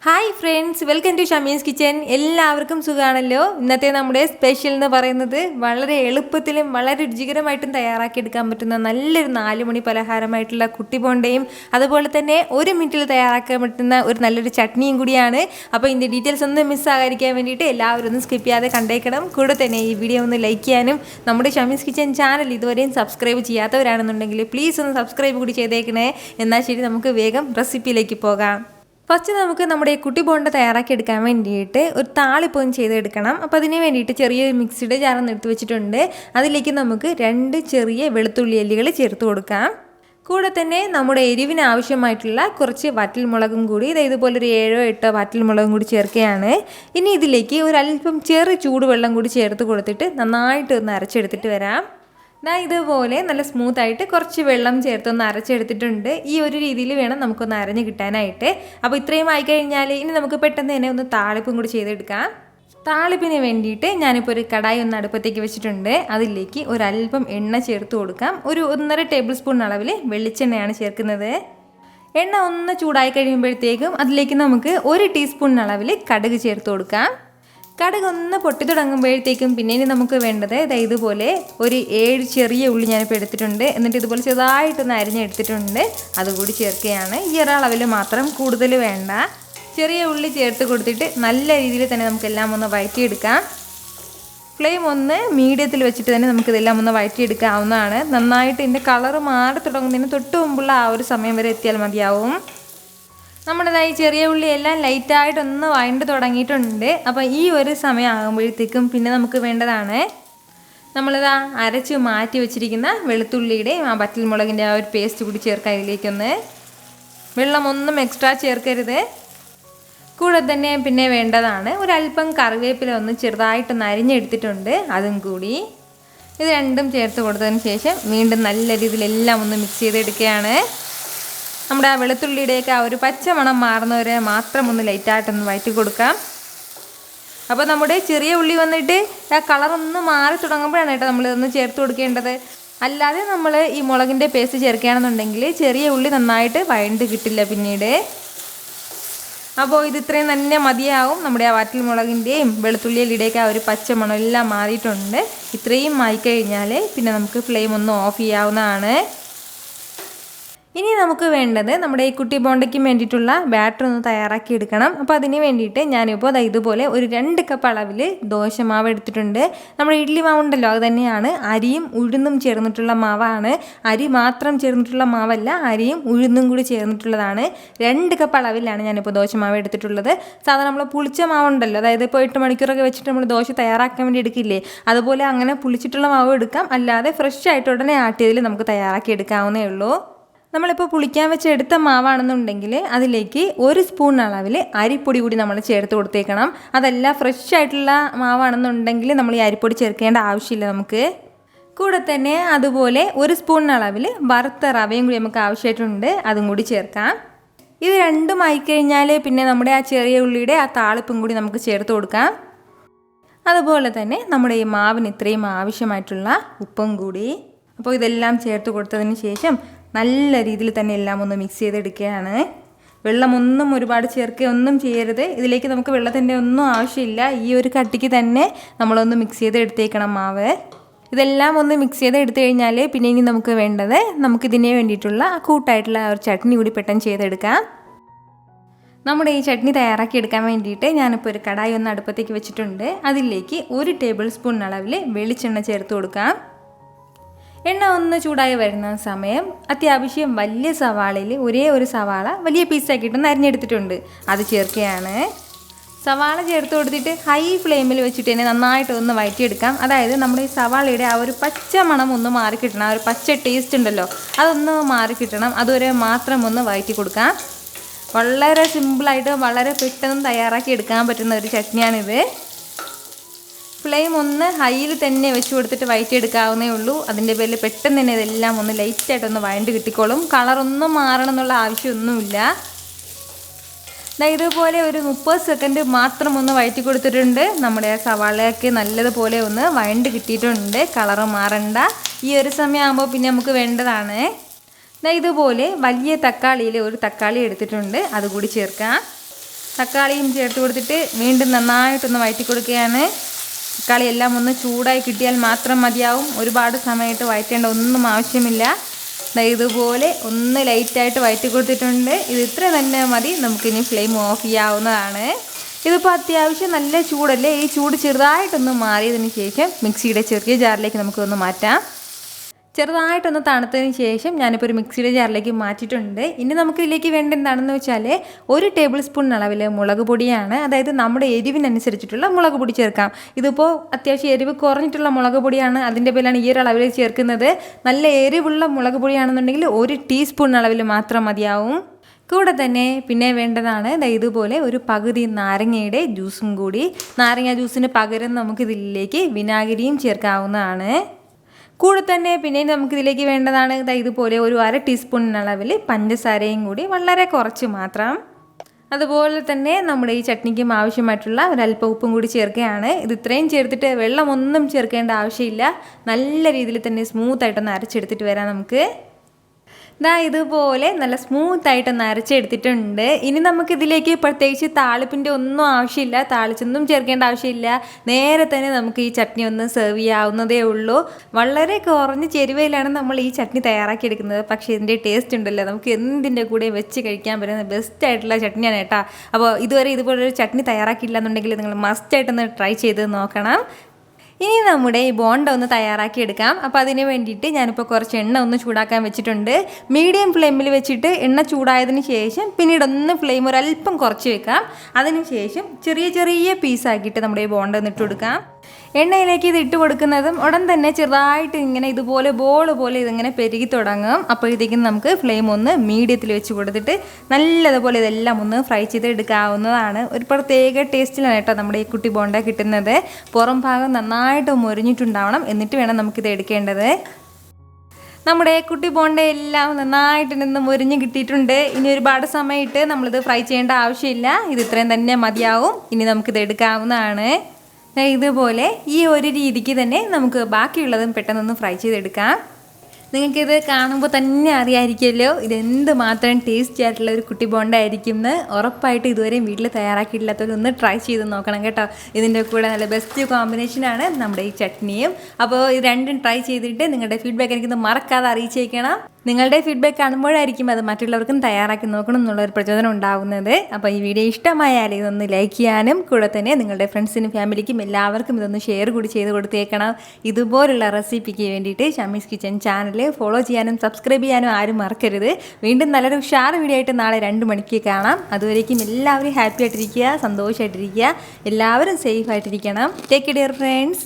Hi friends, welcome to Shami's kitchen. എല്ലാവർക്കും സുഖമാണല്ലോ. ഇന്നത്തെ നമ്മുടെ സ്പെഷ്യൽ എന്ന് പറയുന്നത് വളരെ എളുപ്പത്തിലും വളരെ രുചികരമായിട്ടും തയ്യാറാക്കിയെടുക്കാൻ പറ്റുന്ന നല്ലൊരു 4 മണി പലഹാരമായിട്ടുള്ള കുട്ടി ബോണ്ടയും അതുപോലെ തന്നെ 1 മിനിറ്റിൽ തയ്യാറാക്കാൻ പറ്റുന്ന ഒരു നല്ലൊരു ചട്നിയും കൂടിയാണ്. അപ്പോൾ ഇതിൻ്റെ ഡീറ്റെയിൽസ് ഒന്നും മിസ്സാകാതിരിക്കാൻ വേണ്ടിയിട്ട് എല്ലാവരും ഒന്ന് സ്കിപ്പ് ചെയ്യാതെ കണ്ടേക്കണം. കൂടെ തന്നെ ഈ വീഡിയോ ഒന്ന് ലൈക്ക് ചെയ്യാനും നമ്മുടെ ഷമീസ് കിച്ചൻ ചാനൽ ഇതുവരെയും സബ്സ്ക്രൈബ് ചെയ്യാത്തവരാണെന്നുണ്ടെങ്കിൽ പ്ലീസ് ഒന്ന് സബ്സ്ക്രൈബ് കൂടി ചെയ്തേക്കണേ. എന്നാൽ ശരി, നമുക്ക് വേഗം റെസിപ്പിയിലേക്ക് പോകാം. ഫസ്റ്റ് നമുക്ക് നമ്മുടെ കുട്ടി ബോണ്ട തയ്യാറാക്കി എടുക്കാൻ വേണ്ടിയിട്ട് ഒരു താളിപ്പൊന്ന് ചെയ്തെടുക്കണം. അപ്പോൾ അതിന് വേണ്ടിയിട്ട് ചെറിയൊരു മിക്സിയുടെ ജാറൊന്ന് എടുത്ത് വെച്ചിട്ടുണ്ട്. അതിലേക്ക് നമുക്ക് 2 ചെറിയ വെളുത്തുള്ളി അല്ലികൾ ചേർത്ത് കൊടുക്കാം. കൂടെ തന്നെ നമ്മുടെ എരിവിന് ആവശ്യമായിട്ടുള്ള കുറച്ച് വറ്റൽമുളകും കൂടി ഇതുപോലൊരു 7-8 വറ്റൽമുളകും കൂടി ചേർക്കുകയാണ്. ഇനി ഇതിലേക്ക് ഒരല്പം ചെറു ചൂടുവെള്ളം കൂടി ചേർത്ത് കൊടുത്തിട്ട് നന്നായിട്ട് ഒന്ന് അരച്ചെടുത്തിട്ട് വരാം. ഇതുപോലെ നല്ല സ്മൂത്തായിട്ട് കുറച്ച് വെള്ളം ചേർത്തൊന്ന് അരച്ചെടുത്തിട്ടുണ്ട്. ഈ ഒരു രീതിയിൽ വേണം നമുക്കൊന്ന് അരഞ്ഞ് കിട്ടാനായിട്ട്. അപ്പോൾ ഇത്രയും ആയിക്കഴിഞ്ഞാൽ ഇനി നമുക്ക് പെട്ടെന്ന് തന്നെ ഒന്ന് താളിപ്പും കൂടി ചെയ്തെടുക്കാം. താളിപ്പിന് വേണ്ടിയിട്ട് ഞാനിപ്പോൾ ഒരു കടായി ഒന്ന് അടുപ്പത്തേക്ക് വെച്ചിട്ടുണ്ട്. അതിലേക്ക് ഒരല്പം എണ്ണ ചേർത്ത് കൊടുക്കാം. ഒരു 1.5 ടേബിൾ സ്പൂൺ അളവിൽ വെളിച്ചെണ്ണയാണ് ചേർക്കുന്നത്. എണ്ണ ഒന്ന് ചൂടായി കഴിയുമ്പോഴത്തേക്കും അതിലേക്ക് നമുക്ക് 1 ടീസ്പൂൺ അളവിൽ കടുക് ചേർത്ത് കൊടുക്കാം. കടുക് ഒന്ന് പൊട്ടി തുടങ്ങുമ്പോഴത്തേക്കും പിന്നെ ഇനി നമുക്ക് വേണ്ടത് ഇതുപോലെ ഒരു 7 ചെറിയ ഉള്ളി ഞാനിപ്പോൾ എടുത്തിട്ടുണ്ട്. എന്നിട്ട് ഇതുപോലെ ചെറുതായിട്ടൊന്ന് അരിഞ്ഞെടുത്തിട്ടുണ്ട്. അതുകൂടി ചേർക്കുകയാണ്. ഈ ഒരളവിൽ മാത്രം, കൂടുതൽ വേണ്ട. ചെറിയ ഉള്ളി ചേർത്ത് കൊടുത്തിട്ട് നല്ല രീതിയിൽ തന്നെ നമുക്കെല്ലാം ഒന്ന് വഴറ്റിയെടുക്കാം. ഫ്ലെയിം ഒന്ന് മീഡിയത്തിൽ വെച്ചിട്ട് തന്നെ നമുക്കിതെല്ലാം ഒന്ന് വഴറ്റിയെടുക്കാവുന്നതാണ്. നന്നായിട്ട് ഇതിൻ്റെ കളറ് മാറി തുടങ്ങുന്നതിന് തൊട്ട് മുമ്പുള്ള ആ ഒരു സമയം വരെ എത്തിയാൽ മതിയാവും. നമ്മുടേതായി ചെറിയ ഉള്ളി എല്ലാം ലൈറ്റായിട്ടൊന്ന് വഴണ്ട് തുടങ്ങിയിട്ടുണ്ട്. അപ്പോൾ ഈ ഒരു സമയം ആകുമ്പോഴത്തേക്കും പിന്നെ നമുക്ക് വേണ്ടതാണ് നമ്മളിതാ അരച്ച് മാറ്റി വെച്ചിരിക്കുന്ന വെളുത്തുള്ളിയുടെയും ആ വറ്റൽമുളകിൻ്റെ ആ ഒരു പേസ്റ്റ് കൂടി ചേർക്കാം. ഇതിലേക്കൊന്ന് വെള്ളമൊന്നും എക്സ്ട്രാ ചേർക്കരുത്. കൂടെ തന്നെ പിന്നെ വേണ്ടതാണ് ഒരല്പം കറിവേപ്പില ഒന്ന് ചെറുതായിട്ടൊന്ന് അരിഞ്ഞെടുത്തിട്ടുണ്ട്. അതും കൂടി ഇത് രണ്ടും ചേർത്ത് കൊടുത്തതിന് ശേഷം വീണ്ടും നല്ല രീതിയിലെല്ലാം ഒന്ന് മിക്സ് ചെയ്തെടുക്കുകയാണ്. നമ്മുടെ ആ വെളുത്തുള്ളിയുടെയൊക്കെ ആ ഒരു പച്ചമണം മാറുന്നവരെ മാത്രം ഒന്ന് ലൈറ്റായിട്ടൊന്ന് വഴറ്റി കൊടുക്കാം. അപ്പോൾ നമ്മുടെ ചെറിയ ഉള്ളി വന്നിട്ട് ആ കളറൊന്ന് മാറി തുടങ്ങുമ്പോഴാണ് കേട്ടോ നമ്മളിതൊന്ന് ചേർത്ത് കൊടുക്കേണ്ടത്. അല്ലാതെ നമ്മൾ ഈ മുളകിൻ്റെ പേസ്റ്റ് ചേർക്കുകയാണെന്നുണ്ടെങ്കിൽ ചെറിയ ഉള്ളി നന്നായിട്ട് വഴണ്ട് കിട്ടില്ല പിന്നീട്. അപ്പോൾ ഇത് ഇത്രയും തന്നെ മതിയാവും. നമ്മുടെ ആ വറ്റൽ മുളകിൻ്റെയും വെളുത്തുള്ളിയുടെയൊക്കെ ആ ഒരു പച്ചമണം എല്ലാം മാറിയിട്ടുണ്ട്. ഇത്രയും ആയിക്കഴിഞ്ഞാൽ പിന്നെ നമുക്ക് ഫ്ലെയിം ഒന്ന് ഓഫ് ചെയ്യാവുന്നതാണ്. ഇനി നമുക്ക് വേണ്ടത് നമ്മുടെ ഈ കുട്ടി ബോണ്ടയ്ക്ക് വേണ്ടിയിട്ടുള്ള ബാറ്റർ ഒന്ന് തയ്യാറാക്കി എടുക്കണം. അപ്പോൾ അതിന് വേണ്ടിയിട്ട് ഞാനിപ്പോൾ ഇതുപോലെ ഒരു 2 കപ്പ് അളവിൽ ദോശമാവ് എടുത്തിട്ടുണ്ട്. നമ്മുടെ ഇഡ്ഡലി മാവുണ്ടല്ലോ, അത് തന്നെയാണ്. അരിയും ഉഴുന്നും ചേർന്നിട്ടുള്ള മാവാണ്. അരി മാത്രം ചേർന്നിട്ടുള്ള മാവല്ല, അരിയും ഉഴുന്നും കൂടി ചേർന്നിട്ടുള്ളതാണ്. 2 കപ്പ് അളവിലാണ് ഞാനിപ്പോൾ ദോശമാവ് എടുത്തിട്ടുള്ളത്. സാധാരണ നമ്മൾ പുളിച്ച മാവുണ്ടല്ലോ, അതായത് ഇപ്പോൾ 8 മണിക്കൂറൊക്കെ വെച്ചിട്ട് നമ്മൾ ദോശ തയ്യാറാക്കാൻ വേണ്ടി എടുക്കില്ലേ, അതുപോലെ അങ്ങനെ പുളിച്ചിട്ടുള്ള മാവ് എടുക്കാം. അല്ലാതെ ഫ്രഷ് ആയിട്ട് ഉടനെ ആട്ടിയതിൽ നമുക്ക് തയ്യാറാക്കി എടുക്കാവുന്നേ ഉള്ളൂ. നമ്മളിപ്പോൾ പുളിക്കാൻ വെച്ച് എടുത്ത മാവാണെന്നുണ്ടെങ്കിൽ അതിലേക്ക് 1 സ്പൂൺ അളവിൽ അരിപ്പൊടി കൂടി നമ്മൾ ചേർത്ത് കൊടുത്തേക്കണം. അതല്ല ഫ്രഷ് ആയിട്ടുള്ള മാവാണെന്നുണ്ടെങ്കിൽ നമ്മൾ ഈ അരിപ്പൊടി ചേർക്കേണ്ട ആവശ്യമില്ല നമുക്ക്. കൂടെ തന്നെ അതുപോലെ 1 സ്പൂൺ അളവിൽ വറുത്ത റവയും കൂടി നമുക്ക് ആവശ്യമായിട്ടുണ്ട്. അതും കൂടി ചേർക്കാം. ഇത് രണ്ടും ആയിക്കഴിഞ്ഞാൽ പിന്നെ നമ്മുടെ ആ ചെറിയ ഉള്ളിയുടെ ആ താളിപ്പും കൂടി നമുക്ക് ചേർത്ത് കൊടുക്കാം. അതുപോലെ തന്നെ നമ്മുടെ ഈ മാവിന് ഇത്രയും ആവശ്യമായിട്ടുള്ള ഉപ്പും കൂടി. അപ്പോൾ ഇതെല്ലാം ചേർത്ത് കൊടുത്തതിന് ശേഷം നല്ല രീതിയിൽ തന്നെ എല്ലാം ഒന്ന് മിക്സ് ചെയ്തെടുക്കുകയാണ്. വെള്ളമൊന്നും ഒരുപാട് ചേർക്കുകയൊന്നും ചെയ്യരുത്. ഇതിലേക്ക് നമുക്ക് വെള്ളത്തിൻ്റെ ഒന്നും ആവശ്യമില്ല. ഈ ഒരു കട്ടിക്ക് തന്നെ നമ്മളൊന്ന് മിക്സ് ചെയ്തെടുത്തേക്കണം മാവ്. ഇതെല്ലാം ഒന്ന് മിക്സ് ചെയ്തെടുത്തു കഴിഞ്ഞാൽ പിന്നെ ഇനി നമുക്ക് വേണ്ടത് നമുക്കിതിന് വേണ്ടിയിട്ടുള്ള കൂട്ടായിട്ടുള്ള ഒരു ചട്നി കൂടി പെട്ടെന്ന് ചെയ്തെടുക്കാം. നമ്മുടെ ഈ ചട്നി തയ്യാറാക്കി എടുക്കാൻ വേണ്ടിയിട്ട് ഞാനിപ്പോൾ ഒരു കടായി ഒന്ന് അടുപ്പത്തേക്ക് വെച്ചിട്ടുണ്ട്. അതിലേക്ക് 1 ടേബിൾ സ്പൂൺ അളവിൽ വെളിച്ചെണ്ണ ചേർത്ത് കൊടുക്കാം. എണ്ണ ഒന്ന് ചൂടായി വരുന്ന സമയം അത്യാവശ്യം വലിയ സവാളയിൽ ഒരേ ഒരു സവാള വലിയ പീസാക്കിയിട്ടൊന്ന് അരിഞ്ഞെടുത്തിട്ടുണ്ട്. അത് ചേർക്കുകയാണ്. സവാള ചേർത്ത് കൊടുത്തിട്ട് ഹൈ ഫ്ലെയിമിൽ വെച്ചിട്ട് തന്നെ നന്നായിട്ട് ഒന്ന് വഴറ്റിയെടുക്കാം. അതായത് നമ്മുടെ ഈ സവാളയുടെ ആ ഒരു പച്ച മണം ഒന്ന് മാറിക്കിട്ടണം. ആ ഒരു പച്ച ടേസ്റ്റ് ഉണ്ടല്ലോ, അതൊന്ന് മാറിക്കിട്ടണം. അതുവരെ മാത്രം ഒന്ന് വഴറ്റി കൊടുക്കാം. വളരെ സിമ്പിളായിട്ട് വളരെ പെട്ടെന്ന് തയ്യാറാക്കി എടുക്കാൻ പറ്റുന്ന ഒരു ചട്നിയാണിത്. ഫ്ലെയിം ഒന്ന് ഹൈയിൽ തന്നെ വെച്ച് കൊടുത്തിട്ട് വഴറ്റിയെടുക്കാവുന്നേ ഉള്ളൂ. അതിൻ്റെ പേരിൽ പെട്ടെന്ന് തന്നെ ഇതെല്ലാം ഒന്ന് ലൈറ്റായിട്ടൊന്ന് വഴണ്ട് കിട്ടിക്കോളും. കളറൊന്നും മാറണം എന്നുള്ള ആവശ്യമൊന്നുമില്ല. ഇതുപോലെ ഒരു 30 സെക്കൻഡ് മാത്രം ഒന്ന് വഴറ്റി കൊടുത്തിട്ടുണ്ട്. നമ്മുടെ സവാളയൊക്കെ നല്ലതുപോലെ ഒന്ന് വഴണ്ട് കിട്ടിയിട്ടുണ്ട്. കളറ് മാറണ്ട. ഈ ഒരു സമയമാകുമ്പോൾ പിന്നെ നമുക്ക് വേണ്ടതാണ് ഇതുപോലെ വലിയ തക്കാളിയിൽ ഒരു തക്കാളി എടുത്തിട്ടുണ്ട്. അതുകൂടി ചേർക്കാം. തക്കാളിയും ചേർത്ത് കൊടുത്തിട്ട് വീണ്ടും നന്നായിട്ടൊന്ന് വഴറ്റി കൊടുക്കുകയാണ്. തക്കാളി എല്ലാം ഒന്ന് ചൂടായി കിട്ടിയാൽ മാത്രം മതിയാവും. ഒരുപാട് സമയമായിട്ട് വഴറ്റേണ്ട ഒന്നും ആവശ്യമില്ല. ഇതുപോലെ ഒന്ന് ലൈറ്റായിട്ട് വഴറ്റി കൊടുത്തിട്ടുണ്ട്. ഇത് ഇത്ര തന്നെ മതി. നമുക്കിനി ഫ്ലെയിം ഓഫ് ചെയ്യാവുന്നതാണ്. ഇതിപ്പോൾ അത്യാവശ്യം നല്ല ചൂടല്ലേ. ഈ ചൂട് ചെറുതായിട്ടൊന്ന് മാറിയതിന് ശേഷം മിക്സിയുടെ ചെറിയ ജാറിലേക്ക് നമുക്കൊന്ന് മാറ്റാം. ചെറുതായിട്ടൊന്ന് തണുത്തതിന് ശേഷം ഞാനിപ്പോൾ ഒരു മിക്സിയുടെ ജാറിലേക്ക് മാറ്റിയിട്ടുണ്ട്. ഇനി നമുക്കിതിലേക്ക് വേണ്ട എന്താണെന്ന് വെച്ചാൽ 1 ടേബിൾ സ്പൂൺ അളവിൽ മുളക് പൊടിയാണ്. അതായത് നമ്മുടെ എരിവിനനുസരിച്ചിട്ടുള്ള മുളക് പൊടി ചേർക്കാം. ഇതിപ്പോൾ അത്യാവശ്യം എരിവ് കുറഞ്ഞിട്ടുള്ള മുളക് പൊടിയാണ്, അതിൻ്റെ പേരിലാണ് ഈ ഒരു അളവിൽ ചേർക്കുന്നത്. നല്ല എരിവുള്ള മുളക് പൊടിയാണെന്നുണ്ടെങ്കിൽ 1 ടീസ്പൂൺ അളവിൽ മാത്രം മതിയാവും. കൂടെ തന്നെ പിന്നെ വേണ്ടതാണ് ഇതുപോലെ ഒരു പകുതി നാരങ്ങയുടെ ജ്യൂസും കൂടി. നാരങ്ങ ജ്യൂസിന് പകരം നമുക്കിതിലേക്ക് വിനാഗിരിയും ചേർക്കാവുന്നതാണ്. കൂടെ തന്നെ പിന്നെ നമുക്കിതിലേക്ക് വേണ്ടതാണ് ഇതുപോലെ ഒരു 1/2 ടീസ്പൂൺ അളവിൽ പഞ്ചസാരയും കൂടി, വളരെ കുറച്ച് മാത്രം. അതുപോലെ തന്നെ നമ്മുടെ ഈ ചട്നിക്കും ആവശ്യമായിട്ടുള്ള ഒരല്പം ഉപ്പും കൂടി ചേർക്കുകയാണ്. ഇത് ഇത്രയും ചേർത്തിട്ട് വെള്ളമൊന്നും ചേർക്കേണ്ട ആവശ്യമില്ല. നല്ല രീതിയിൽ തന്നെ സ്മൂത്തായിട്ടൊന്ന് അരച്ചെടുത്തിട്ട് വരാം നമുക്ക്. ഇതുപോലെ നല്ല സ്മൂത്തായിട്ടൊന്ന് അരച്ചെടുത്തിട്ടുണ്ട്. ഇനി നമുക്കിതിലേക്ക് പ്രത്യേകിച്ച് താളിപ്പിൻ്റെ ഒന്നും ആവശ്യമില്ല, താളിച്ചൊന്നും ചേർക്കേണ്ട ആവശ്യമില്ല. നേരെ തന്നെ നമുക്ക് ഈ ചട്നി ഒന്ന് സെർവ് ചെയ്യാവുന്നതേ ഉള്ളൂ. വളരെ കുറഞ്ഞ ചേരുവയിലാണ് നമ്മൾ ഈ ചട്നി തയ്യാറാക്കി എടുക്കുന്നത്. പക്ഷേ ഇതിൻ്റെ ടേസ്റ്റ് ഉണ്ടല്ലോ, നമുക്ക് എന്തിൻ്റെ കൂടെ വെച്ച് കഴിക്കാൻ പറ്റുന്ന ബെസ്റ്റ് ആയിട്ടുള്ള ചട്നിയാണ് കേട്ടോ. അപ്പോൾ ഇതുവരെ ഇതുപോലൊരു ചട്നി തയ്യാറാക്കിയില്ല എന്നുണ്ടെങ്കിൽ നിങ്ങൾ മസ്റ്റായിട്ടൊന്ന് ട്രൈ ചെയ്ത് നോക്കണം. ഇനി നമ്മുടെ ഈ ബോണ്ട ഒന്ന് തയ്യാറാക്കി എടുക്കാം. അപ്പോൾ അതിന് വേണ്ടിയിട്ട് ഞാനിപ്പോൾ കുറച്ച് എണ്ണ ഒന്ന് ചൂടാക്കാൻ വെച്ചിട്ടുണ്ട്. മീഡിയം ഫ്ലെയിമിൽ വെച്ചിട്ട് എണ്ണ ചൂടായതിന് ശേഷം പിന്നീട് ഒന്ന് ഫ്ലെയിം ഒരല്പം കുറച്ച് വെക്കാം. അതിന് ശേഷം ചെറിയ ചെറിയ പീസാക്കിയിട്ട് നമ്മുടെ ഈ ബോണ്ട ഒന്ന് ഇട്ട് കൊടുക്കാം. എണ്ണയിലേക്ക് ഇത് ഇട്ട് കൊടുക്കുന്നതും ഉടൻ തന്നെ ചെറുതായിട്ട് ഇങ്ങനെ ഇതുപോലെ ബോൾ പോലെ ഇതിങ്ങനെ പെരുകി തുടങ്ങും. അപ്പോഴത്തേക്കും നമുക്ക് ഫ്ലെയിം ഒന്ന് മീഡിയത്തിൽ വെച്ച് കൊടുത്തിട്ട് നല്ലതുപോലെ ഇതെല്ലാം ഒന്ന് ഫ്രൈ ചെയ്ത് എടുക്കാവുന്നതാണ്. ഒരു പ്രത്യേക ടേസ്റ്റിലാണ് കേട്ടോ നമ്മുടെ ഈ കുട്ടി ബോണ്ട കിട്ടുന്നത്. പുറം ഭാഗം നന്നായിട്ട് മൊരിഞ്ഞിട്ടുണ്ടാവണം, എന്നിട്ട് വേണം നമുക്കിത് എടുക്കേണ്ടത്. നമ്മുടെ കുട്ടി ബോണ്ട എല്ലാം നന്നായിട്ട് നിന്ന് മൊരിഞ്ഞ് കിട്ടിയിട്ടുണ്ട്. ഇനി ഒരുപാട് സമയമായിട്ട് നമ്മളിത് ഫ്രൈ ചെയ്യേണ്ട ആവശ്യമില്ല. ഇത് ഇത്രയും തന്നെ മതിയാവും. ഇനി നമുക്കിത് എടുക്കാവുന്നതാണ്. ഇതുപോലെ ഈ ഒരു രീതിക്ക് തന്നെ നമുക്ക് ബാക്കിയുള്ളതും പെട്ടെന്നൊന്ന് ഫ്രൈ ചെയ്തെടുക്കാം. നിങ്ങൾക്കിത് കാണുമ്പോൾ തന്നെ അറിയാമായിരിക്കുമല്ലോ ഇതെന്ത് മാത്രം ടേസ്റ്റി ആയിട്ടുള്ള ഒരു കുട്ടി ബോണ്ട ആയിരിക്കും എന്ന്. ഉറപ്പായിട്ട് ഇതുവരെയും വീട്ടിൽ തയ്യാറാക്കിയിട്ടില്ലാത്തവരൊന്ന് ട്രൈ ചെയ്ത് നോക്കണം കേട്ടോ. ഇതിൻ്റെ കൂടെ നല്ല ബെസ്റ്റ് കോമ്പിനേഷനാണ് നമ്മുടെ ഈ ചട്നിയും. അപ്പോൾ ഇത് രണ്ടും ട്രൈ ചെയ്തിട്ട് നിങ്ങളുടെ ഫീഡ്ബാക്ക് എനിക്കൊന്ന് മറക്കാതെ അറിയിച്ചേക്കണം. നിങ്ങളുടെ ഫീഡ്ബാക്ക് കാണുമ്പോഴായിരിക്കും അത് മറ്റുള്ളവർക്കും തയ്യാറാക്കി നോക്കണം എന്നുള്ളൊരു പ്രചോദനം ഉണ്ടാകുന്നത്. അപ്പോൾ ഈ വീഡിയോ ഇഷ്ടമായാൽ ഇതൊന്ന് ലൈക്ക് ചെയ്യാനും കൂടെ തന്നെ നിങ്ങളുടെ ഫ്രണ്ട്സിനും ഫാമിലിക്കും എല്ലാവർക്കും ഇതൊന്ന് ഷെയർ കൂടി ചെയ്ത് കൊടുത്തേക്കണം. ഇതുപോലുള്ള റെസിപ്പിക്ക് വേണ്ടിയിട്ട് ഷമീസ് കിച്ചൻ ചാനൽ ഫോളോ ചെയ്യാനും സബ്സ്ക്രൈബ് ചെയ്യാനും ആരും മറക്കരുത്. വീണ്ടും നല്ലൊരു ഉഷാർ വീഡിയോ ആയിട്ട് നാളെ 2 മണിക്ക് കാണാം. അതുവരേക്കും എല്ലാവരും ഹാപ്പി ആയിട്ടിരിക്കുക, സന്തോഷമായിട്ടിരിക്കുക, എല്ലാവരും സേഫ് ആയിട്ടിരിക്കണം. Take care friends.